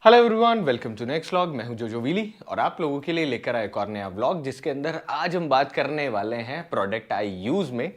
Hello everyone, welcome to next vlog. मैं हूं जोजो विली और आप लोगों के लिए लेकर आया एक और नया व्लॉग जिसके अंदर आज हम बात करने वाले हैं प्रोडक्ट आई यूज में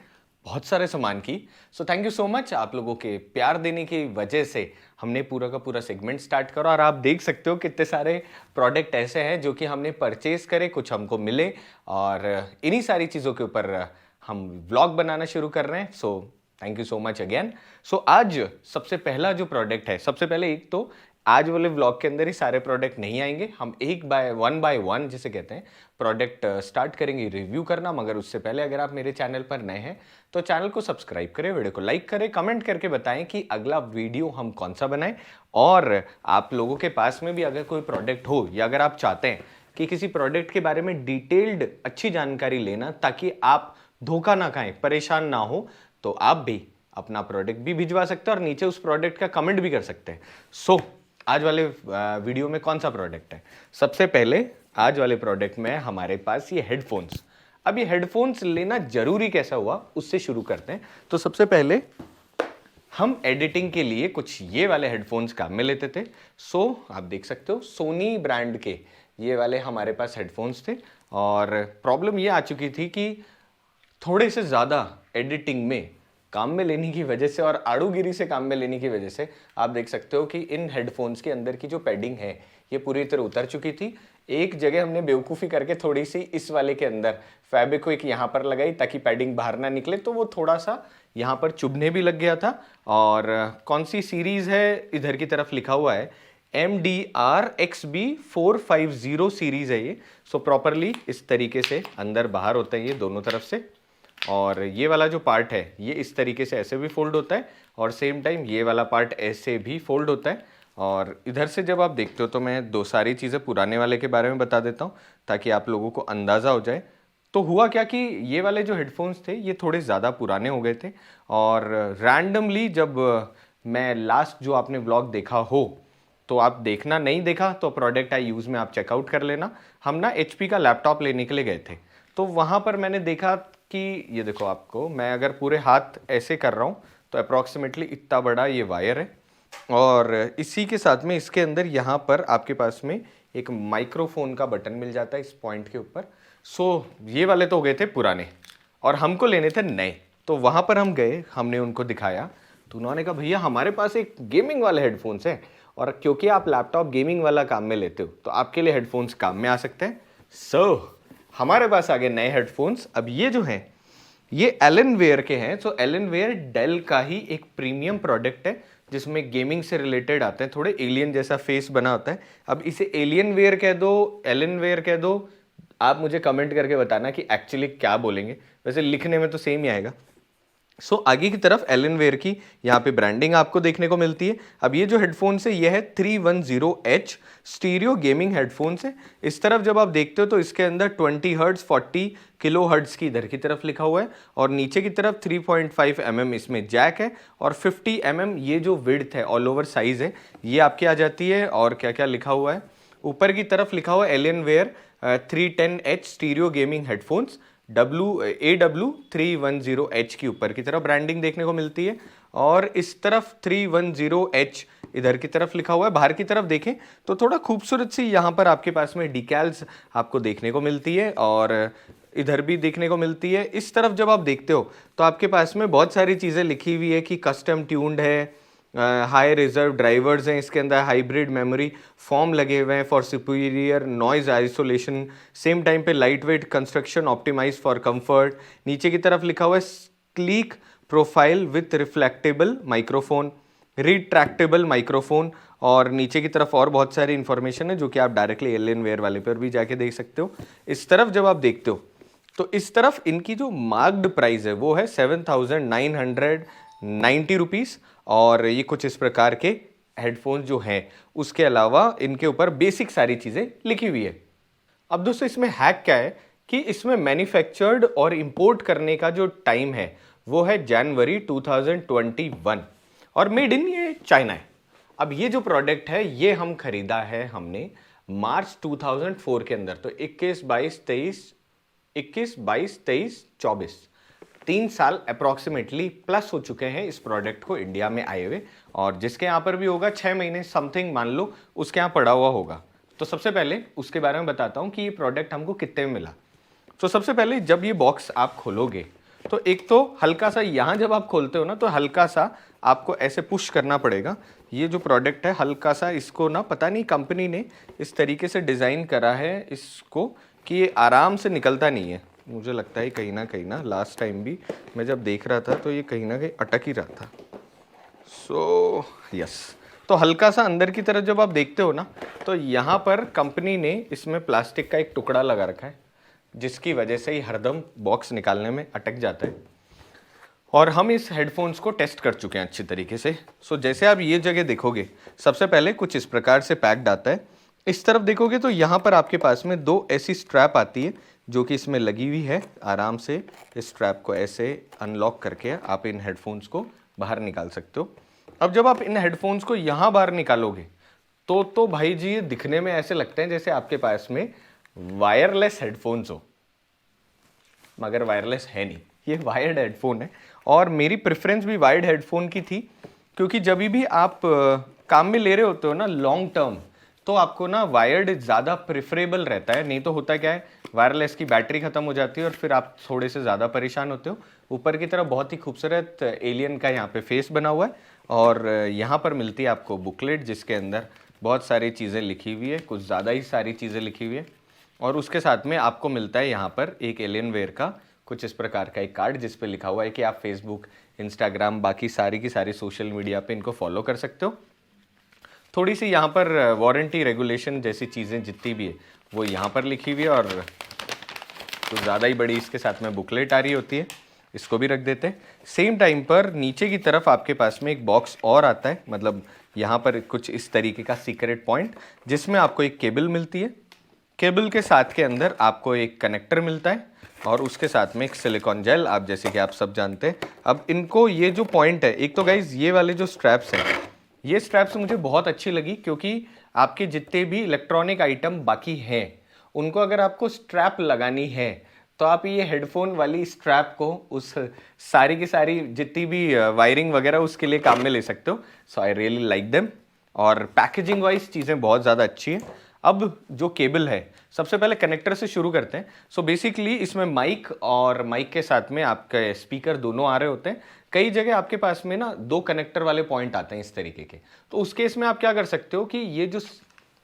बहुत सारे सामान की। सो थैंक यू सो मच, आप लोगों के प्यार देने की वजह से हमने पूरा का पूरा सेगमेंट स्टार्ट करा और आप देख सकते हो कितने सारे प्रोडक्ट ऐसे हैं जो कि हमने परचेज करे, कुछ हमको मिले और इन्हीं सारी चीज़ों के ऊपर हम व्लॉग बनाना शुरू कर रहे हैं। So thank you so much again. So आज सबसे पहला जो प्रोडक्ट है, सबसे पहले एक तो आज वाले व्लॉग के अंदर ही सारे प्रोडक्ट नहीं आएंगे, हम एक बाय वन जिसे कहते हैं प्रोडक्ट स्टार्ट करेंगे रिव्यू करना। मगर उससे पहले अगर आप मेरे चैनल पर नए हैं तो चैनल को सब्सक्राइब करें, वीडियो को लाइक करें, कमेंट करके बताएं कि अगला वीडियो हम कौन सा बनाएं। और आप लोगों के पास में भी अगर कोई प्रोडक्ट हो या अगर आप चाहते हैं कि किसी प्रोडक्ट के बारे में डिटेल्ड अच्छी जानकारी लेना ताकि आप धोखा ना खाएं, परेशान ना हो, तो आप भी अपना प्रोडक्ट भी भिजवा सकते हैं और नीचे उस प्रोडक्ट का कमेंट भी कर सकते हैं। सो आज वाले वीडियो में कौन सा प्रोडक्ट है? सबसे पहले आज वाले प्रोडक्ट में हमारे पास ये हेडफोन्स। अब ये हेडफोन्स लेना जरूरी कैसा हुआ उससे शुरू करते हैं। तो सबसे पहले हम एडिटिंग के लिए कुछ ये वाले हेडफोन्स काम में लेते थे। सो आप देख सकते हो सोनी ब्रांड के ये वाले हमारे पास हेडफोन्स थे और प्रॉब्लम ये आ चुकी थी कि थोड़े से ज़्यादा एडिटिंग में काम में लेने की वजह से और आड़ूगिरी से काम में लेने की वजह से आप देख सकते हो कि इन हेडफोन्स के अंदर की जो पैडिंग है ये पूरी तरह उतर चुकी थी। एक जगह हमने बेवकूफ़ी करके थोड़ी सी इस वाले के अंदर फैब्रिक्विक यहाँ पर लगाई ताकि पैडिंग बाहर ना निकले, तो वो थोड़ा सा यहाँ पर चुभने भी लग गया था। और कौन सी सीरीज़ है इधर की तरफ लिखा हुआ है MDR XB450 सीरीज़ है ये। सो प्रॉपरली इस तरीके से अंदर बाहर होता है ये दोनों तरफ से। और ये वाला जो पार्ट है ये इस तरीके से ऐसे भी फोल्ड होता है और सेम टाइम ये वाला पार्ट ऐसे भी फोल्ड होता है। और इधर से जब आप देखते हो तो मैं दो सारी चीज़ें पुराने वाले के बारे में बता देता हूँ ताकि आप लोगों को अंदाज़ा हो जाए। तो हुआ क्या कि ये वाले जो हेडफोन्स थे ये थोड़े ज़्यादा पुराने हो गए थे और रैंडमली जब मैं लास्ट जो आपने व्लॉग देखा हो, तो आप देखना, नहीं देखा तो प्रोडक्ट आई यूज़ में आप चेकआउट कर लेना। हम ना HP का लैपटॉप लेने के लिए गए थे तो वहाँ पर मैंने देखा कि ये देखो, आपको मैं अगर पूरे हाथ ऐसे कर रहा हूँ तो अप्रॉक्सीमेटली इतना बड़ा ये वायर है और इसी के साथ में इसके अंदर यहाँ पर आपके पास में एक माइक्रोफोन का बटन मिल जाता है इस पॉइंट के ऊपर। सो ये वाले तो हो गए थे पुराने और हमको लेने थे नए। तो वहाँ पर हम गए, हमने उनको दिखाया तो उन्होंने कहा भैया हमारे पास एक गेमिंग वाले हेडफोन्स हैं और क्योंकि आप लैपटॉप गेमिंग वाला काम में लेते हो तो आपके लिए हेडफोन्स काम में आ सकते हैं। सो हमारे पास आ गए नए हेडफोन्स। अब ये जो हैं ये एलेनवेयर के हैं। सो एलेनवेयर डेल का ही एक प्रीमियम प्रोडक्ट है जिसमें गेमिंग से रिलेटेड आते हैं, थोड़े एलियन जैसा फेस बना होता है। अब इसे एलियन वेयर कह दो, एलेनवेयर कह दो, आप मुझे कमेंट करके बताना कि एक्चुअली क्या बोलेंगे। वैसे लिखने में तो सेम ही आएगा। सो आगे की तरफ एलेनवेयर की यहाँ पे ब्रांडिंग आपको देखने को मिलती है। अब ये जो हेडफोन्स है ये है 310H स्टीरियो गेमिंग हेडफोन्स है। इस तरफ जब आप देखते हो तो इसके अंदर 20 हर्ट्ज 40 किलो हर्ट्ज की इधर की तरफ लिखा हुआ है और नीचे की तरफ 3.5 mm इसमें जैक है और 50 mm ये जो विड्थ है, ऑल ओवर साइज है, ये आपकी आ जाती है। और क्या क्या लिखा हुआ है ऊपर की तरफ लिखा हुआ है Alienware 310H stereo gaming headphones AW310H की ऊपर की तरफ ब्रांडिंग देखने को मिलती है और इस तरफ 310H इधर की तरफ लिखा हुआ है। बाहर की तरफ देखें तो थोड़ा खूबसूरत सी यहाँ पर आपके पास में डिकैल्स आपको देखने को मिलती है और इधर भी देखने को मिलती है। इस तरफ जब आप देखते हो तो आपके पास में बहुत सारी चीज़ें लिखी हुई है कि कस्टम ट्यून्ड है, हाई रिजर्व ड्राइवर्स हैं इसके अंदर, हाइब्रिड मेमोरी फॉर्म लगे हुए हैं for superior noise isolation, same time पे light weight construction optimise for comfort. नीचे की तरफ लिखा हुआ है sleek profile with reflectable microphone, retractable microphone. और नीचे की तरफ और बहुत सारी इंफॉर्मेशन है जो कि आप डायरेक्टली एलियनवेयर वाले पर भी जाके देख सकते हो। इस तरफ जब आप देखते हो तो इस तरफ इनकी जो मार्क्ड प्राइस है वो है 7,990 रुपीज़ और ये कुछ इस प्रकार के हेडफोन जो हैं। उसके अलावा इनके ऊपर बेसिक सारी चीज़ें लिखी हुई है। अब दोस्तों इसमें हैक क्या है कि इसमें मैन्युफैक्चर्ड और इंपोर्ट करने का जो टाइम है वो है जनवरी 2021 और मेड इन ये चाइना है। अब ये जो प्रोडक्ट है ये हम खरीदा है हमने मार्च 2004 के अंदर, तो 21, 22, 23, 24 3 साल अप्रॉक्सीमेटली प्लस हो चुके हैं इस प्रोडक्ट को इंडिया में आए हुए, और जिसके यहाँ पर भी होगा 6 महीने समथिंग मान लो उसके यहाँ पड़ा हुआ होगा। तो सबसे पहले उसके बारे में बताता हूँ कि ये प्रोडक्ट हमको कितने में मिला। तो सबसे पहले जब ये बॉक्स आप खोलोगे तो एक तो हल्का सा यहाँ जब आप खोलते हो ना तो हल्का सा आपको ऐसे पुश करना पड़ेगा। ये जो प्रोडक्ट है हल्का सा इसको ना पता नहीं कंपनी ने इस तरीके से डिज़ाइन करा है इसको कि ये आराम से निकलता नहीं है। मुझे लगता है कहीं ना लास्ट टाइम भी मैं जब देख रहा था तो ये कहीं ना कहीं अटक ही रहा था। सो यस, तो हल्का सा अंदर की तरफ जब आप देखते हो ना तो यहाँ पर कंपनी ने इसमें प्लास्टिक का एक टुकड़ा लगा रखा है, जिसकी वजह से ही हरदम बॉक्स निकालने में अटक जाता है। और हम इस हेडफोन्स को टेस्ट कर चुके हैं अच्छी तरीके से। सो जैसे आप ये जगह देखोगे, सबसे पहले कुछ इस प्रकार से पैक्ड आता है। इस तरफ देखोगे तो यहाँ पर आपके पास में 2 ऐसी स्ट्रैप आती है जो कि इसमें लगी हुई है। आराम से इस स्ट्रैप को ऐसे अनलॉक करके आप इन हेडफोन्स को बाहर निकाल सकते हो। अब जब आप इन हेडफोन्स को यहाँ बाहर निकालोगे तो भाई जी ये दिखने में ऐसे लगते हैं जैसे आपके पास में वायरलेस हेडफोन्स हो, मगर वायरलेस है नहीं, ये वायर्ड हेडफोन है। और मेरी प्रेफरेंस भी वायर्ड हेडफोन की थी, क्योंकि जब भी आप काम में ले रहे होते हो ना लॉन्ग टर्म, तो आपको ना वायर्ड ज़्यादा प्रेफरेबल रहता है। नहीं तो होता क्या है, वायरलेस की बैटरी ख़त्म हो जाती है और फिर आप थोड़े से ज़्यादा परेशान होते हो। ऊपर की तरफ बहुत ही खूबसूरत एलियन का यहाँ पे फेस बना हुआ है, और यहाँ पर मिलती है आपको बुकलेट जिसके अंदर बहुत सारी चीज़ें लिखी हुई है, कुछ ज़्यादा ही सारी चीज़ें लिखी हुई है। और उसके साथ में आपको मिलता है यहाँ पर एक एलियन वेयर का कुछ इस प्रकार का एक कार्ड, जिस पे लिखा हुआ है कि आप फेसबुक, इंस्टाग्राम, बाकी सारी की सारी सोशल मीडिया पे इनको फॉलो कर सकते हो। थोड़ी सी यहाँ पर वारंटी रेगुलेशन जैसी चीज़ें जितनी भी है वो यहाँ पर लिखी हुई है, और कुछ ज़्यादा ही बड़ी इसके साथ में बुकलेट आ रही होती है, इसको भी रख देते हैं। सेम टाइम पर नीचे की तरफ आपके पास में एक बॉक्स और आता है, मतलब यहाँ पर कुछ इस तरीके का सीक्रेट पॉइंट, जिसमें आपको एक केबल मिलती है। केबल के साथ के अंदर आपको एक कनेक्टर मिलता है, और उसके साथ में एक सिलिकॉन जेल, आप जैसे कि आप सब जानते हैं। अब इनको ये जो पॉइंट है, एक तो गाइज ये वाले जो स्ट्रैप्स हैं, ये स्ट्रैप्स मुझे बहुत अच्छी लगी, क्योंकि आपके जितने भी इलेक्ट्रॉनिक आइटम बाकी हैं उनको अगर आपको स्ट्रैप लगानी है तो आप ये हेडफोन वाली स्ट्रैप को उस सारी की सारी जितनी भी वायरिंग वगैरह उसके लिए काम में ले सकते हो। सो आई रियली लाइक देम, और पैकेजिंग वाइज चीज़ें बहुत ज़्यादा अच्छी हैं। अब जो केबल है, सबसे पहले कनेक्टर से शुरू करते हैं। सो बेसिकली इसमें माइक और माइक के साथ में आपके स्पीकर दोनों आ रहे होते हैं। कई जगह आपके पास में ना 2 कनेक्टर वाले पॉइंट आते हैं इस तरीके के, तो उस केस में आप क्या कर सकते हो कि ये जो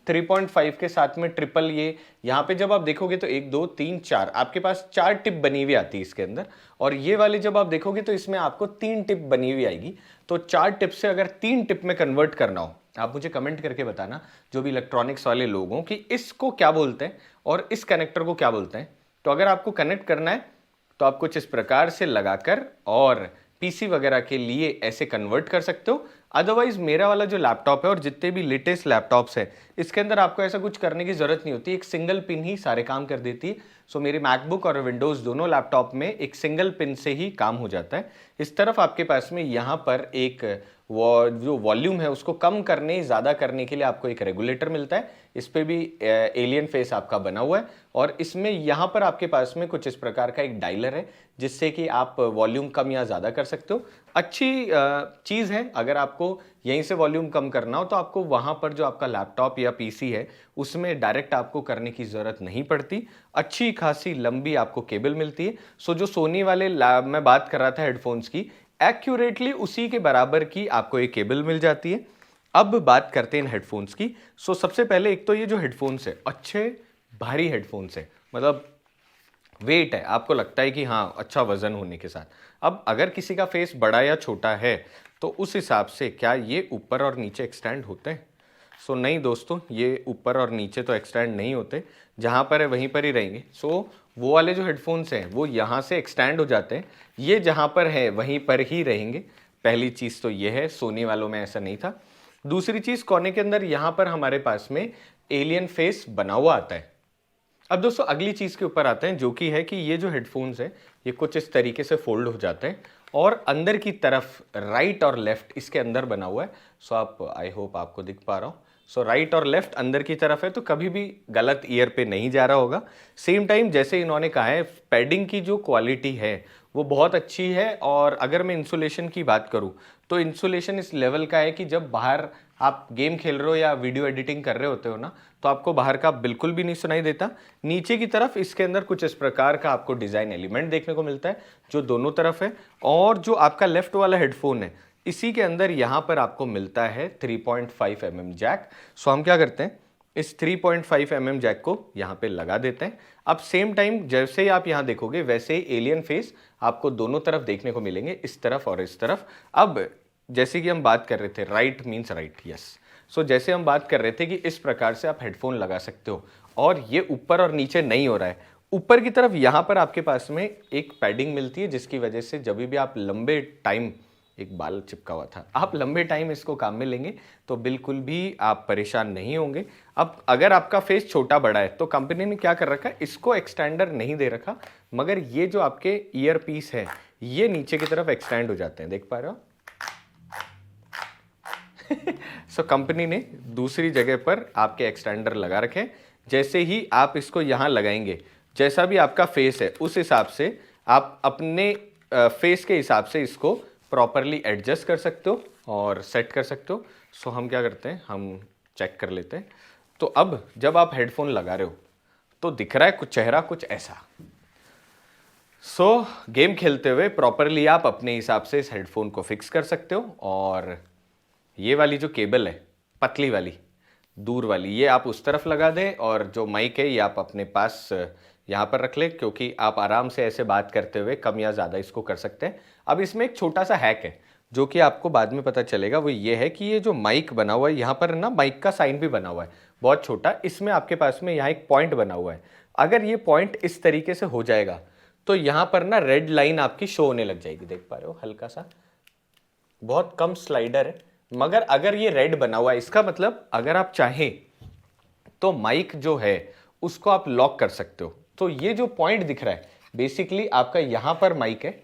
3.5 के साथ में ट्रिपल, ये यहाँ पे जब आप देखोगे तो 1 2 3 4 आपके पास 4 टिप बनी हुई आती है इसके अंदर, और ये वाले जब आप देखोगे तो इसमें आपको 3 टिप बनी हुई आएगी। तो 4 टिप से अगर 3 टिप में कन्वर्ट करना हो, आप मुझे कमेंट करके बताना जो भी इलेक्ट्रॉनिक्स वाले लोग हों कि इसको क्या बोलते हैं और इस कनेक्टर को क्या बोलते हैं। तो अगर आपको कनेक्ट करना है तो आप कुछ इस प्रकार से लगाकर और पीसी वगैरह के लिए ऐसे कन्वर्ट कर सकते हो। अदरवाइज मेरा वाला जो लैपटॉप है और जितने भी लेटेस्ट लैपटॉप्स है, इसके अंदर आपको ऐसा कुछ करने की जरूरत नहीं होती, एक सिंगल पिन ही सारे काम कर देती है। सो मेरे मैकबुक और विंडोज़ दोनों लैपटॉप में एक सिंगल पिन से ही काम हो जाता है। इस तरफ आपके पास में यहाँ पर एक जो वॉल्यूम है उसको कम करने, ज़्यादा करने के लिए आपको एक रेगुलेटर मिलता है। इस पे भी एलियन फेस आपका बना हुआ है, और इसमें यहाँ पर आपके पास में कुछ इस प्रकार का एक डायलर है जिससे कि आप वॉल्यूम कम या ज़्यादा कर सकते हो। अच्छी चीज़ है, अगर आपको यहीं से वॉल्यूम कम करना हो तो आपको वहाँ पर जो आपका लैपटॉप या पीसी है उसमें डायरेक्ट आपको करने की ज़रूरत नहीं पड़ती। अच्छी खासी लंबी आपको केबल मिलती है। सो जो सोनी वाले मैं बात कर रहा था हेडफोन्स की, एक्यूरेटली उसी के बराबर की आपको एक केबल मिल जाती है। अब बात करते हैं इन हेडफोन्स की। सो सबसे पहले एक तो ये जो हेडफोन्स है अच्छे भारी हेडफोन्स है, मतलब वेट है, आपको लगता है कि हाँ अच्छा वजन होने के साथ। अब अगर किसी का फेस बड़ा या छोटा है तो उस हिसाब से क्या ये ऊपर और नीचे एक्सटेंड होते हैं? सो नहीं दोस्तों, ये ऊपर और नीचे तो एक्सटेंड नहीं होते, जहाँ पर है वहीं पर ही रहेंगे। सो वो वाले जो हेडफोन्स हैं वो यहाँ से एक्सटेंड हो जाते हैं, ये जहाँ पर है वहीं पर ही रहेंगे। पहली चीज़ तो ये है, सोनी वालों में ऐसा नहीं था। दूसरी चीज़, कोने के अंदर यहाँ पर हमारे पास में एलियन फेस बना हुआ आता है। अब दोस्तों अगली चीज़ के ऊपर आते हैं, जो कि है कि ये जो हेडफोन्स है ये कुछ इस तरीके से फोल्ड हो जाते हैं, और अंदर की तरफ राइट और लेफ्ट इसके अंदर बना हुआ है। सो आप, आई होप आपको दिख पा रहा हो। सो राइट और लेफ्ट अंदर की तरफ है, तो कभी भी गलत ईयर पे नहीं जा रहा होगा। सेम टाइम जैसे इन्होंने कहा है, पैडिंग की जो क्वालिटी है वो बहुत अच्छी है। और अगर मैं इंसुलेशन की बात करूँ तो इंसुलेशन इस लेवल का है कि जब बाहर आप गेम खेल रहे हो या वीडियो एडिटिंग कर रहे होते हो ना, तो आपको बाहर का बिल्कुल भी नहीं सुनाई देता। नीचे की तरफ इसके अंदर कुछ इस प्रकार का आपको डिजाइन एलिमेंट देखने को मिलता है जो दोनों तरफ है। और जो आपका लेफ्ट वाला हेडफोन है, इसी के अंदर यहां पर आपको मिलता है 3.5 mm जैक। सो हम क्या करते हैं, इस 3.5 mm जैक को यहां पे लगा देते हैं। अब सेम टाइम जैसे ही आप यहां देखोगे वैसे ही एलियन फेस आपको दोनों तरफ देखने को मिलेंगे, इस तरफ और इस तरफ। अब जैसे कि हम बात कर रहे थे, राइट मीन्स राइट, यस। सो जैसे हम बात कर रहे थे कि इस प्रकार से आप हेडफोन लगा सकते हो और ये ऊपर और नीचे नहीं हो रहा है। ऊपर की तरफ यहां पर आपके पास में एक पैडिंग मिलती है, जिसकी वजह से जब भी आप लंबे टाइम, एक बाल चिपका हुआ था, आप लंबे टाइम इसको काम में लेंगे तो बिल्कुल भी आप परेशान नहीं होंगे। अब अगर आपका फेस छोटा बड़ा है तो कंपनी ने क्या कर रखा है, इसको एक्सटेंडर नहीं दे रखा, मगर ये जो आपके ईयर पीस है ये नीचे की तरफ एक्सटेंड हो जाते हैं, देख पा रहे हो। सो कंपनी ने दूसरी जगह पर आपके एक्सटेंडर लगा रखे। जैसे ही आप इसको यहां लगाएंगे, जैसा भी आपका फेस है उस हिसाब से आप अपने फेस के हिसाब से इसको प्रॉपरली एडजस्ट कर सकते हो और सेट कर सकते हो। सो हम क्या करते हैं, हम चेक कर लेते हैं। तो अब जब आप हेडफोन लगा रहे हो तो दिख रहा है कुछ चेहरा कुछ ऐसा। सो गेम खेलते हुए प्रॉपरली आप अपने हिसाब से इस हेडफोन को फिक्स कर सकते हो। और ये वाली जो केबल है पतली वाली दूर वाली, ये आप उस तरफ लगा दें और जो माइक है ये आप अपने पास यहाँ पर रख लें, क्योंकि आप आराम से ऐसे बात करते हुए कम या ज़्यादा इसको कर सकते हैं। अब इसमें एक छोटा सा हैक है जो कि आपको बाद में पता चलेगा, वो ये है कि ये जो माइक बना हुआ है यहाँ पर ना माइक का साइन भी बना हुआ है बहुत छोटा, इसमें आपके पास में यहाँ एक पॉइंट बना हुआ है। अगर ये पॉइंट इस तरीके से हो जाएगा तो यहाँ पर ना रेड लाइन आपकी शो होने लग जाएगी, देख पा रहे हो, हल्का सा, बहुत कम स्लाइडर है। मगर अगर ये रेड बना हुआ है, इसका मतलब अगर आप चाहें तो माइक जो है उसको आप लॉक कर सकते हो। तो ये जो पॉइंट दिख रहा है बेसिकली आपका यहां पर माइक है,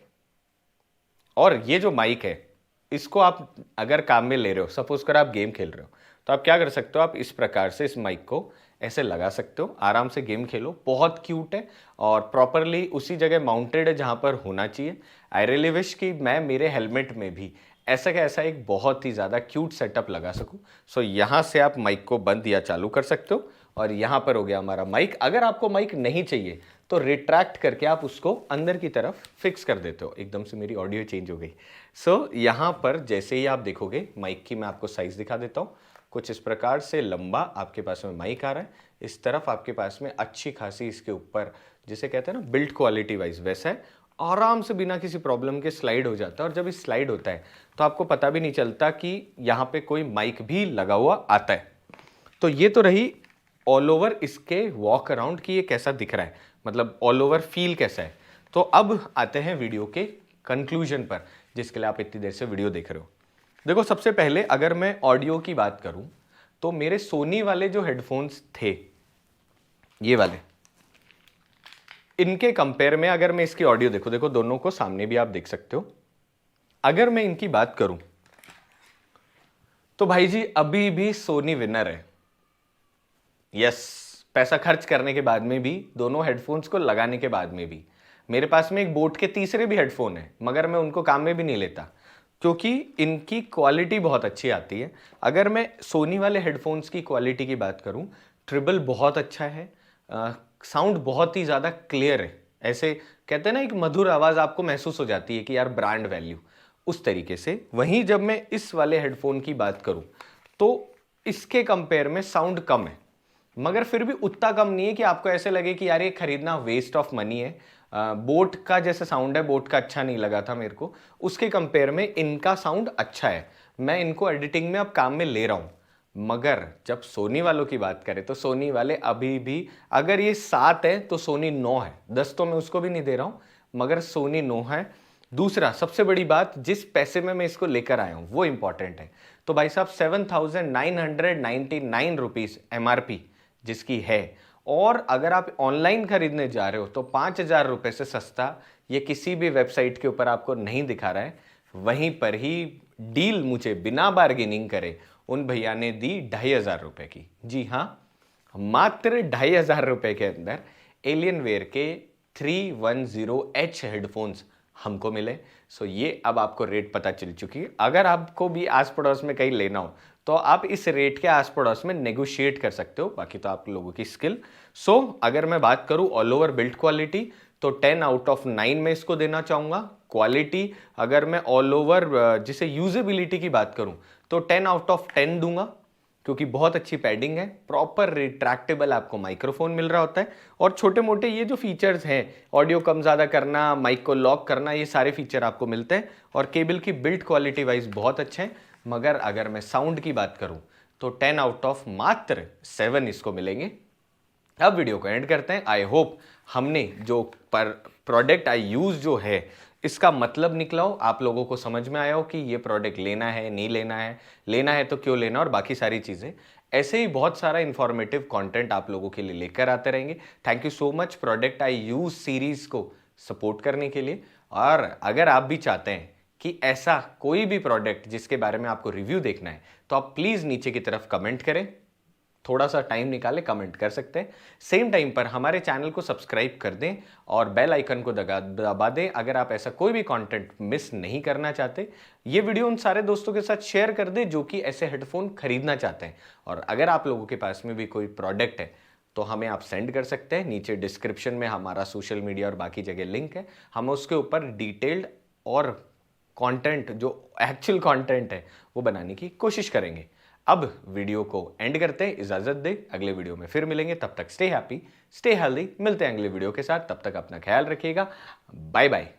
और ये जो माइक है इसको आप अगर काम में ले रहे हो, सपोज कर आप गेम खेल रहे हो, तो आप क्या कर सकते हो, आप इस प्रकार से इस माइक को ऐसे लगा सकते हो, आराम से गेम खेलो। बहुत क्यूट है और प्रॉपरली उसी जगह माउंटेड है जहां पर होना चाहिए। आई रियली विश कि मैं मेरे हेलमेट में भी ऐसा का ऐसा एक बहुत ही ज़्यादा क्यूट सेटअप लगा सकूं। सो यहाँ से आप माइक को बंद या चालू कर सकते हो और यहाँ पर हो गया हमारा माइक। अगर आपको माइक नहीं चाहिए तो रिट्रैक्ट करके आप उसको अंदर की तरफ फिक्स कर देते हो। एकदम से मेरी ऑडियो चेंज हो गई। सो यहाँ पर जैसे ही आप देखोगे माइक की, मैं आपको साइज दिखा देता हूँ। कुछ इस प्रकार से लंबा आपके पास में माइक आ रहा है, इस तरफ आपके पास में अच्छी खासी इसके ऊपर जिसे कहते हैं ना बिल्ड क्वालिटी वाइज वैसा है, आराम से बिना किसी प्रॉब्लम के स्लाइड हो जाता है। और जब इस स्लाइड होता है तो आपको पता भी नहीं चलता कि यहाँ पे कोई माइक भी लगा हुआ आता है। तो ये तो रही ऑल ओवर इसके वॉक अराउंड की ये कैसा दिख रहा है, मतलब ऑल ओवर फील कैसा है। तो अब आते हैं वीडियो के कंक्लूजन पर, जिसके लिए आप इतनी देर से वीडियो देख रहे हो। देखो, सबसे पहले अगर मैं ऑडियो की बात करूं तो मेरे सोनी वाले जो हेडफोन्स थे, ये वाले, इनके कंपेयर में अगर मैं इसकी ऑडियो देखो दोनों को सामने भी आप देख सकते हो, अगर मैं इनकी बात करूं तो भाई जी अभी भी सोनी विनर है। यस, पैसा खर्च करने के बाद में भी, दोनों हेडफोन्स को लगाने के बाद में भी। मेरे पास में एक बोट के तीसरे भी हेडफोन है, मगर मैं उनको काम में भी नहीं लेता क्योंकि इनकी क्वालिटी बहुत अच्छी आती है। अगर मैं सोनी वाले हेडफोन्स की क्वालिटी की बात करूं, ट्रिबल बहुत अच्छा है, साउंड बहुत ही ज़्यादा क्लियर है, ऐसे कहते हैं ना एक मधुर आवाज़ आपको महसूस हो जाती है कि यार ब्रांड वैल्यू, उस तरीके से। वहीं जब मैं इस वाले हेडफोन की बात करूं तो इसके कंपेयर में साउंड कम है, मगर फिर भी उतना कम नहीं है कि आपको ऐसे लगे कि यार ये खरीदना वेस्ट ऑफ मनी है। बोट का जैसा साउंड है, बोट का अच्छा नहीं लगा था मेरे को, उसके कंपेयर में इनका साउंड अच्छा है। मैं इनको एडिटिंग में अब काम में ले रहा हूँ। मगर जब सोनी वालों की बात करें तो सोनी वाले अभी भी, अगर ये 7 है तो सोनी 9 है, 10 तो मैं उसको भी नहीं दे रहा हूँ, मगर सोनी 9 है। दूसरा सबसे बड़ी बात, जिस पैसे में मैं इसको लेकर आया हूँ वो इंपॉर्टेंट है। तो भाई साहब 7,999 रुपीज़ MRP जिसकी है, और अगर आप ऑनलाइन खरीदने जा रहे हो तो 5,000 रुपये से सस्ता ये किसी भी वेबसाइट के ऊपर आपको नहीं दिखा रहा है। वहीं पर ही डील मुझे बिना बार्गेनिंग करे उन भैया ने दी 2500 रुपए की। जी हाँ, मात्र 2500 रुपए के अंदर एलियनवेयर के 310H हेडफोन्स हमको मिले। सो ये अब आपको रेट पता चल चुकी है। अगर आपको भी आस पड़ोस में कहीं लेना हो तो आप इस रेट के आस पड़ोस में नेगोशिएट कर सकते हो, बाकी तो आप लोगों की स्किल। सो अगर मैं बात करूं ऑल ओवर बिल्ड क्वालिटी तो 10 आउट ऑफ 9 में इसको देना चाहूंगा। क्वालिटी अगर मैं ऑल ओवर जिसे यूजेबिलिटी की बात करूं तो 10 आउट ऑफ 10 दूंगा, क्योंकि बहुत अच्छी पैडिंग है, प्रॉपर रिट्रैक्टेबल आपको माइक्रोफोन मिल रहा होता है, और छोटे मोटे ये जो फीचर्स हैं, ऑडियो कम ज़्यादा करना, माइक को लॉक करना, ये सारे फीचर आपको मिलते हैं। और केबल की बिल्ड क्वालिटी वाइज बहुत अच्छे हैं। मगर अगर मैं साउंड की बात करूं तो 10 आउट ऑफ मात्र 7 इसको मिलेंगे। अब वीडियो को एंड करते हैं। आई होप हमने जो प्रोडक्ट आई यूज जो है इसका मतलब निकला हो, आप लोगों को समझ में आया हो कि ये प्रोडक्ट लेना है नहीं लेना है तो क्यों लेना, और बाकी सारी चीजें। ऐसे ही बहुत सारा इंफॉर्मेटिव कंटेंट आप लोगों के लिए लेकर आते रहेंगे। Thank you so much product I use series को सपोर्ट करने के लिए। और अगर आप भी चाहते हैं कि ऐसा कोई भी प्रोडक्ट जिसके बारे में आपको रिव्यू देखना है तो आप प्लीज नीचे की तरफ कमेंट करें, थोड़ा सा टाइम निकाले कमेंट कर सकते हैं। सेम टाइम पर हमारे चैनल को सब्सक्राइब कर दें और बेल आइकन को दबा दें अगर आप ऐसा कोई भी कंटेंट मिस नहीं करना चाहते। ये वीडियो उन सारे दोस्तों के साथ शेयर कर दें जो कि ऐसे हेडफोन खरीदना चाहते हैं। और अगर आप लोगों के पास में भी कोई प्रोडक्ट है तो हमें आप सेंड कर सकते हैं। नीचे डिस्क्रिप्शन में हमारा सोशल मीडिया और बाकी जगह लिंक है, हम उसके ऊपर डिटेल्ड और कंटेंट जो एक्चुअल कंटेंट है वो बनाने की कोशिश करेंगे। अब वीडियो को एंड करते हैं, इजाजत दे, अगले वीडियो में फिर मिलेंगे। तब तक स्टे हैप्पी स्टे हेल्दी, मिलते हैं अगले वीडियो के साथ। तब तक अपना ख्याल रखिएगा, बाय बाय।